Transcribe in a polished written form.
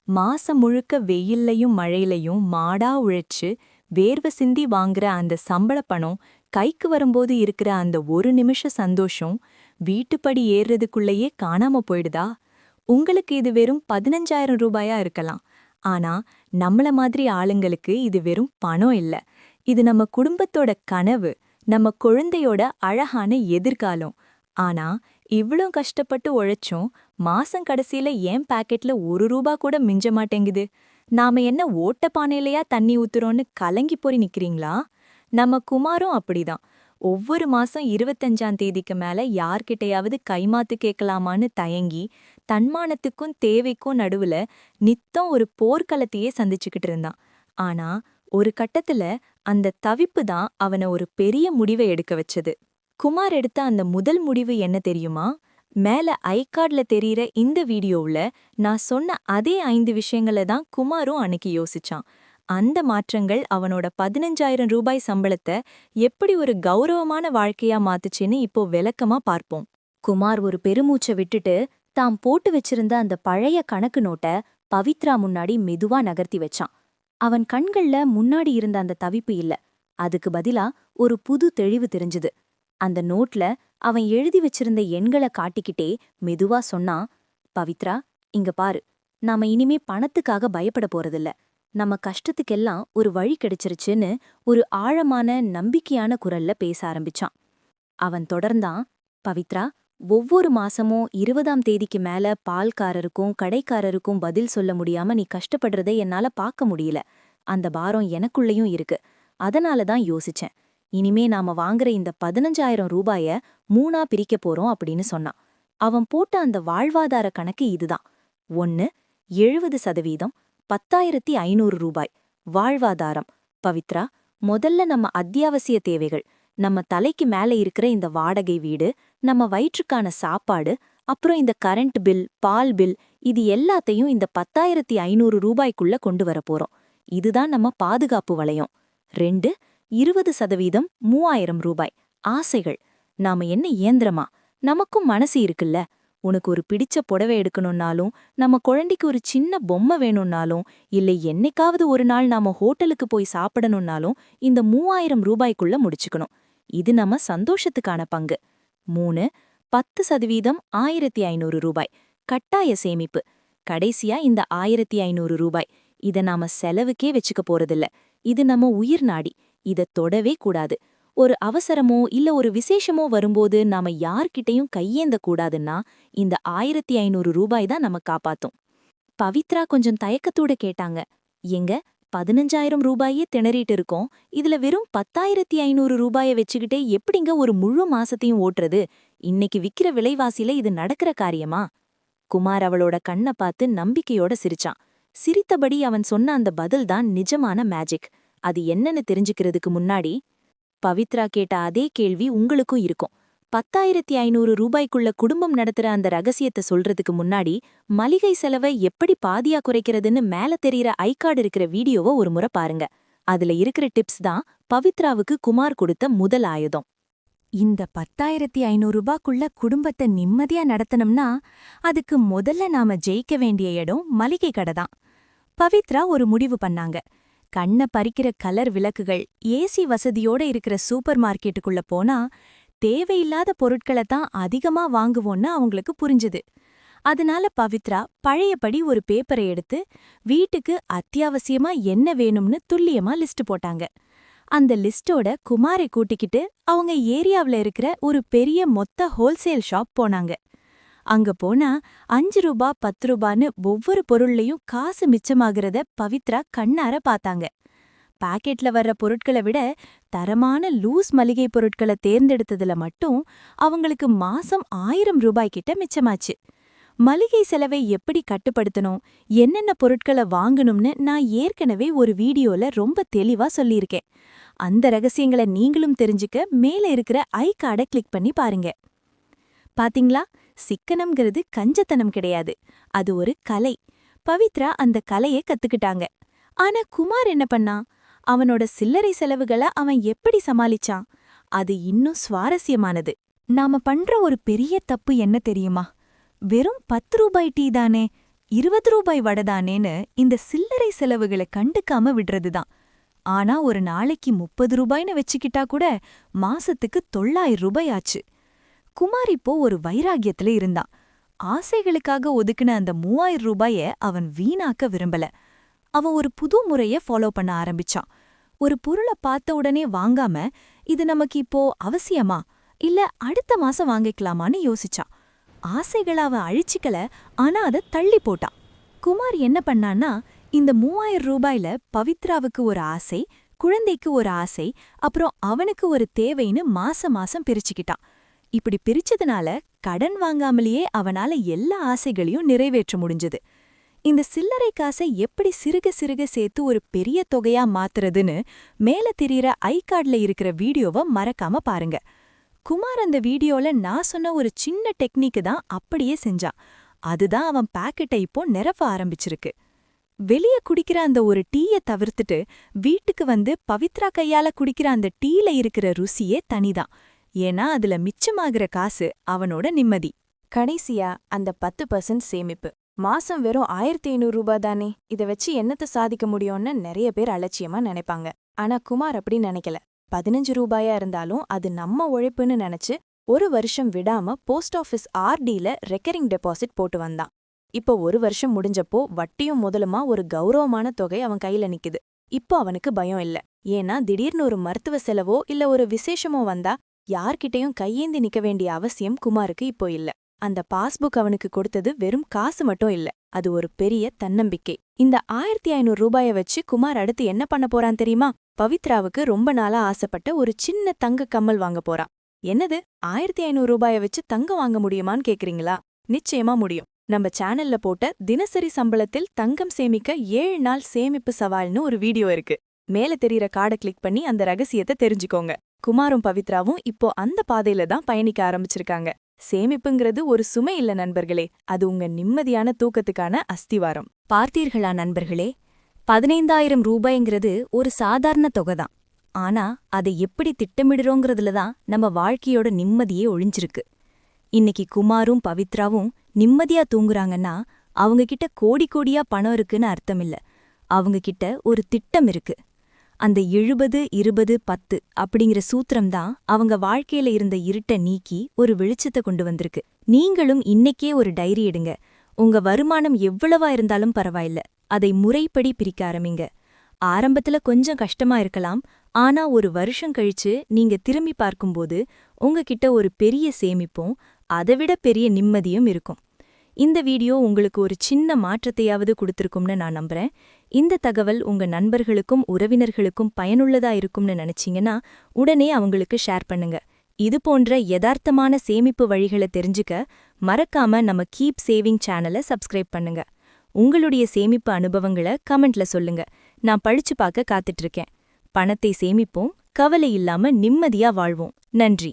மாசம் முழுக்க வெயில்லையும் மழையிலையும் மாடா உழைச்சு வேர்வை சிந்தி வாங்குற அந்த சம்பள பணம் கைக்கு வரும்போது இருக்கிற அந்த ஒரு நிமிஷ சந்தோஷம் வீட்டுப்படி ஏறுறதுக்குள்ளேயே காணாம போயிடுதா? உங்களுக்கு இது வெறும் 15,000 ரூபாயா இருக்கலாம். ஆனா நம்மள மாதிரி ஆளுங்களுக்கு இது வெறும் பணம் இல்ல. இது நம்ம குடும்பத்தோட கனவு, நம்ம குழந்தையோட அழகான எதிர்காலம். ஆனா இவ்ளோ கஷ்டப்பட்டு உழைச்சும் மாசம் கடைசியில ஏன் பாக்கெட்ல ரூபா கூட மிஞ்ச மாட்டேங்குது? நாம என்ன ஓட்டப்பானையிலயா தண்ணி ஊத்துறோம்னு கலங்கி போய் நிக்கிறீங்களா? நம்ம குமாரும் அப்படிதான். ஒவ்வொரு மாசம் 25ஆம் தேதிக்கு மேல யார்கிட்டயாவது கைமாத்து கேட்கலாமான்னு தயங்கி, தன்மானத்துக்கும் தேவைக்கும் நடுவுல நித்தம் ஒரு போர்க்களத்தையே சந்திச்சுக்கிட்டு இருந்தான். ஆனா ஒரு கட்டத்துல அந்த தவிப்பு தான் அவன ஒரு பெரிய முடிவை எடுக்க வச்சது. குமார் எடுத்த அந்த முதல் முடிவு என்ன தெரியுமா? மேல ஐகார்ட்ல தெரியிற இந்த வீடியோவுல நான் சொன்ன அதே 5 விஷயங்கள தான் குமாரும் அன்னைக்கு யோசிச்சான். அந்த மாற்றங்கள் அவனோட 15,000 ரூபாய் சம்பளத்தை எப்படி ஒரு கௌரவமான வாழ்க்கையா மாத்துச்சுன்னு இப்போ விளக்கமா பார்ப்போம். குமார் ஒரு பெருமூச்சை விட்டுட்டு தாம் போட்டு வச்சிருந்த அந்த பழைய கணக்கு நோட்டை பவித்ரா முன்னாடி மெதுவா நகர்த்தி வச்சான். அவன் கண்கள்ல முன்னாடி இருந்த அந்த தவிப்பு இல்ல, அதுக்கு பதிலா ஒரு புது தெளிவு தெரிஞ்சுது. அந்த நோட்ல அவன் எழுதி வச்சிருந்த எண்களை காட்டிக்கிட்டே மெதுவா சொன்னான், பவித்ரா, இங்க பாரு, நாம இனிமே பணத்துக்காக பயப்பட போறதில்ல. நம்ம கஷ்டத்துக்கெல்லாம் ஒரு வழி கிடைச்சிருச்சுன்னு ஒரு ஆழமான நம்பிக்கையான குரல்ல பேச ஆரம்பிச்சான். அவன் தொடர்ந்தான், பவித்ரா, ஒவ்வொரு மாசமும் 20ஆம் தேதிக்கு மேல பால்காரருக்கும் கடைக்காரருக்கும் பதில் சொல்ல முடியாம நீ கஷ்டப்படுறதை என்னால பார்க்க முடியல. அந்த பாரம் எனக்குள்ளேயும் இருக்கு. அதனால தான் யோசிச்சேன், இனிமே நாம வாங்குற இந்த 15,000 ரூபாய 3ஆ பிரிக்க போறோம் அப்படின்னு சொன்னான். அவன் போட்ட அந்த வாழ்வாதார கணக்கு இதுதான். 1 70% 10,500 ரூபாய் வாழ்வாதாரம். பவித்ரா, முதல்ல நம்ம அத்தியாவசிய தேவைகள், நம்ம தலைக்கு மேல இருக்கிற இந்த வாடகை வீடு, நம்ம வயிற்றுக்கான சாப்பாடு, அப்புறம் இந்த கரண்ட் பில், பால் பில், இது எல்லாத்தையும் இந்த 10,500 ரூபாய்க்குள்ள கொண்டு வர போறோம். இதுதான் நம்ம பாதுகாப்பு வளையம். 2 20% 3,000 ரூபாய் ஆசைகள். நாம என்ன இயந்திரமா? நமக்கும் மனசு இருக்குல்ல. உனக்கு ஒரு பிடிச்ச புடவை எடுக்கணும்னாலும், நம்ம குழந்தைக்கு ஒரு சின்ன பொம்மை வேணும்னாலும், இல்லை என்னைக்காவது ஒரு நாள் நாம ஹோட்டலுக்கு போய் சாப்பிடணும்னாலும் இந்த 3,000 ரூபாய்க்குள்ள முடிச்சுக்கணும். இது நம்ம சந்தோஷத்துக்கான பங்கு. 3 10% 1,500 ரூபாய் கட்டாய சேமிப்பு. கடைசியா இந்த 1,500 ரூபாய், இத நாம செலவுக்கே வச்சுக்க போறதில்ல. இது நம்ம உயிர் நாடி. இத தொடவே கூடாது. ஒரு அவசரமோ இல்ல ஒரு விசேஷமோ வரும்போது நாம யார்கிட்டயும் கையேந்த கூடாதுன்னா இந்த 1,500 ரூபாய் தான் நம்ம காப்பாத்தும். பவித்ரா கொஞ்சம் தயக்கத்தோட கேட்டாங்க, எங்க 15,000 ரூபாயே திணறிட்டு இருக்கோம், இதுல வெறும் 10,500 ரூபாய வச்சுக்கிட்டே எப்படிங்க ஒரு முழு மாசத்தையும் ஓட்டுறது? இன்னைக்கு விக்கிற விலைவாசியில இது நடக்கிற காரியமா? குமார் அவளோட கண்ணை பார்த்து நம்பிக்கையோட சிரிச்சான். சிரித்தபடி அவன் சொன்ன அந்த பதில் தான் நிஜமான மேஜிக். அது என்னன்னு தெரிஞ்சுக்கிறதுக்கு முன்னாடி, பவித்ரா கேட்ட அதே கேள்வி உங்களுக்கும் இருக்கும். 10,500 ரூபாய்க்குள்ள குடும்பம் நடத்துற அந்த ரகசியத்தை சொல்றதுக்கு முன்னாடி, மளிகை செலவை எப்படி பாதியா குறைக்கிறதுன்னு மேல தெரியிற ஐகார்டு இருக்கிற வீடியோவை ஒரு முறை பாருங்க. அதுல இருக்கிற டிப்ஸ் தான் பவித்ராவுக்கு குமார் கொடுத்த முதல் ஆயுதம். இந்த 10,500 ரூபாய்க்குள்ள குடும்பத்தை நிம்மதியா நடத்தணும்னா அதுக்கு முதல்ல நாம ஜெயிக்க வேண்டிய இடம் மளிகை கடை தான். பவித்ரா ஒரு முடிவு பண்ணாங்க. கண்ண பறிக்கிற கலர் விளக்குகள், ஏசி வசதியோட இருக்கிற சூப்பர் மார்க்கெட்டுக்குள்ள போனா தேவையில்லாத பொருட்களை தான் அதிகமா வாங்குவோன்னு அவங்களுக்கு புரிஞ்சுது. அதனால பவித்ரா பழையபடி ஒரு பேப்பரை எடுத்து வீட்டுக்கு அத்தியாவசியமா என்ன வேணும்னு துல்லியமா லிஸ்ட் போட்டாங்க. அந்த லிஸ்டோட குமாரை கூட்டிக்கிட்டு அவங்க ஏரியாவுல இருக்கிற ஒரு பெரிய மொத்த ஹோல்சேல் ஷாப் போனாங்க. அங்க போனா 5 ரூபா 10 ரூபான்னு ஒவ்வொரு பொருள்லயும் காசு மிச்சமாகிறத பவித்ரா கண்ணார பார்த்தாங்க. பாக்கெட்ல வர்ற பொருட்களை விட தரமான லூஸ் மளிகை பொருட்களை தேர்ந்தெடுத்ததுல மட்டும் அவங்களுக்கு மாசம் 1,000 ரூபாய் கிட்ட மிச்சமாச்சு. மளிகை செலவை எப்படி கட்டுப்படுத்தணும், என்னென்ன பொருட்களை வாங்கணும்னு நான் ஏற்கனவே ஒரு வீடியோல ரொம்ப தெளிவா சொல்லியிருக்கேன். அந்த ரகசியங்களை நீங்களும் தெரிஞ்சுக்க மேல இருக்கிற ஐ கார்டை கிளிக் பண்ணி பாருங்க. பாத்தீங்களா, சிக்கனம்ங்கிறது கஞ்சத்தனம் கிடையாது, அது ஒரு கலை. பவித்ரா அந்த கலையை கத்துக்கிட்டாங்க. ஆனா குமார் என்ன பண்ணான்? அவனோட சில்லறை செலவுகளை அவன் எப்படி சமாளிச்சான்? அது இன்னும் சுவாரஸ்யமானது. நாம பண்ற ஒரு பெரிய தப்பு என்ன தெரியுமா? வெறும் 10 ரூபாய் டீ தானே, ரூபாய் வடதானேன்னு இந்த சில்லறை செலவுகளை கண்டுக்காம விடுறதுதான். ஆனா ஒரு நாளைக்கு ரூபாய்னு வச்சுக்கிட்டா கூட மாசத்துக்கு ரூபாய் ஆச்சு. குமார் இப்போ ஒரு வைராகியத்துல இருந்தான். ஆசைகளுக்காக ஒதுக்குன அந்த ரூபாய அவன் வீணாக்க விரும்பல. அவன் ஒரு புது முறைய ஃபாலோ பண்ண ஆரம்பிச்சான். ஒரு பொருள பார்த்த உடனே வாங்காம, இது நமக்கு இப்போ அவசியமா இல்ல அடுத்த மாசம் வாங்கிக்கலாமான்னு யோசிச்சான். ஆசைகளை அவன் அழிச்சிக்கல, ஆனா அத தள்ளி போட்டான். குமார் என்ன பண்ணான்னா, இந்த ரூபாயில பவித்ராவுக்கு ஒரு ஆசை, குழந்தைக்கு ஒரு ஆசை, அப்புறம் அவனுக்கு ஒரு தேவைன்னு மாசம் மாசம் பிரிச்சுக்கிட்டான். இப்படி பிரிச்சதுனால கடன் வாங்காமலேயே அவனால எல்லா ஆசைகளையும் நிறைவேற்ற முடிஞ்சது. இந்த சில்லறை காசை எப்படி சிறுக சிறுக சேர்த்து ஒரு பெரிய தொகையா மாத்துறதுன்னு மேல தெரியிற ஐகார்ட்ல இருக்கிற வீடியோவை மறக்காம பாருங்க. குமார் அந்த வீடியோல நான் சொன்ன ஒரு சின்ன டெக்னிக்கு தான் அப்படியே செஞ்சான். அதுதான் அவன் பாக்கெட்டை இப்போ நிரப்ப ஆரம்பிச்சிருக்கு. வெளிய குடிக்கிற அந்த ஒரு டீயை தவிர்த்துட்டு வீட்டுக்கு வந்து பவித்ரா கையால குடிக்கிற அந்த டீல இருக்கிற ருசியே தனிதான். ஏன்னா அதுல மிச்சமாகிற காசு அவனோட நிம்மதி. கடைசியா அந்த 10% சேமிப்பு. மாசம் வெறும் 1500 ரூபாய் தானே, இத வச்சு என்னத்த சாதிக்க முடியும்னு நிறைய பேர் அலட்சியமா நினைப்பாங்க. ஆனா குமார் அப்படி நினைக்கல. 15 ரூபாயா இருந்தாலும் அது நம்ம உழைப்புன்னு நினைச்சு ஒரு வருஷம் விடாம போஸ்ட் ஆஃபீஸ் ஆர்டில ரெக்கரிங் டெபாசிட் போட்டு வந்தான். இப்போ ஒரு வருஷம் முடிஞ்சப்போ வட்டியும் முதலுமா ஒரு கௌரவமான தொகை அவன் கையில நிக்குது. இப்போ அவனுக்கு பயம் இல்ல. ஏன்னா திடீர்னு ஒரு மருத்துவ செலவோ இல்ல ஒரு விசேஷமோ வந்தா யார்கிட்டயும் கையேந்தி நிக்க வேண்டிய அவசியம் குமாருக்கு இப்போ இல்ல. அந்த பாஸ்புக் அவனுக்கு கொடுத்தது வெறும் காசு மட்டும் இல்ல, அது ஒரு பெரிய தன்னம்பிக்கை. இந்த 1500 ரூபாய வச்சு குமார் அடுத்து என்ன பண்ண போறான் தெரியுமா? பவித்ராவுக்கு ரொம்ப நாளா ஆசைப்பட்ட ஒரு சின்ன தங்க கம்மல் வாங்க போறான். என்னது, 1500 ரூபாய வச்சு தங்கம் வாங்க முடியுமான்னு கேக்குறீங்களா? நிச்சயமா முடியும். நம்ம சேனல்ல போட்ட தினசரி சம்பளத்தில் தங்கம் சேமிக்க 7 நாள் சேமிப்பு சவால்னு ஒரு வீடியோ இருக்கு. மேல தெரியிற கார்டை கிளிக் பண்ணி அந்த ரகசியத்தை தெரிஞ்சுக்கோங்க. குமாரும் பவித்ராவும் இப்போ அந்த பாதையில தான் பயணிக்க ஆரம்பிச்சிருக்காங்க. சேமிப்புங்கிறது ஒரு சுமை இல்ல நண்பர்களே, அது உங்க நிம்மதியான தூக்கத்துக்கான அஸ்திவாரம். பார்த்தீர்களா நண்பர்களே, 15,000 ரூபாய்ங்கிறது ஒரு சாதாரண தொகைதான். ஆனா அதை எப்படி திட்டமிடுறோங்கிறதுல தான் நம்ம வாழ்க்கையோட நிம்மதியே ஒழிஞ்சிருக்கு. இன்னைக்கு குமாரும் பவித்ராவும் நிம்மதியா தூங்குறாங்கன்னா அவங்க கிட்ட கோடி கோடியா பணம் இருக்குன்னு அர்த்தமில்ல. அவங்க கிட்ட ஒரு திட்டம் இருக்கு. அந்த 70-20-10 அப்படிங்கிற சூத்திரம்தான் அவங்க வாழ்க்கையில இருந்த இருட்ட நீக்கி ஒரு வெளிச்சத்தை கொண்டு வந்திருக்கு. நீங்களும் இன்னைக்கே ஒரு டைரி எடுங்க. உங்க வருமானம் எவ்வளவா இருந்தாலும் பரவாயில்ல, அதை முறைப்படி பிரிக்க ஆரம்பிங்க. ஆரம்பத்துல கொஞ்சம் கஷ்டமா இருக்கலாம், ஆனா ஒரு வருஷம் கழிச்சு நீங்க திரும்பி பார்க்கும்போது உங்ககிட்ட ஒரு பெரிய சேமிப்பும் அதைவிட பெரிய நிம்மதியும் இருக்கும். இந்த வீடியோ உங்களுக்கு ஒரு சின்ன மாற்றத்தையாவது கொடுத்திருக்கும்னு நான் நம்புறேன். இந்த தகவல் உங்க நண்பர்களுக்கும் உறவினர்களுக்கும் பயனுள்ளதா இருக்கும்னு நினைச்சீங்கன்னா உடனே அவங்களுக்கு ஷேர் பண்ணுங்க. இது போன்ற யதார்த்தமான சேமிப்பு வழிகளை தெரிஞ்சுக்க மறக்காம நம்ம கீப் சேவிங் சேனலை சப்ஸ்கிரைப் பண்ணுங்க. உங்களுடைய சேமிப்பு அனுபவங்களை கமெண்ட்ல சொல்லுங்க. நான் படிச்சு பார்க்க காத்துட்டு இருக்கேன். பணத்தை சேமிப்போம், கவலை இல்லாம நிம்மதியா வாழ்வோம். நன்றி.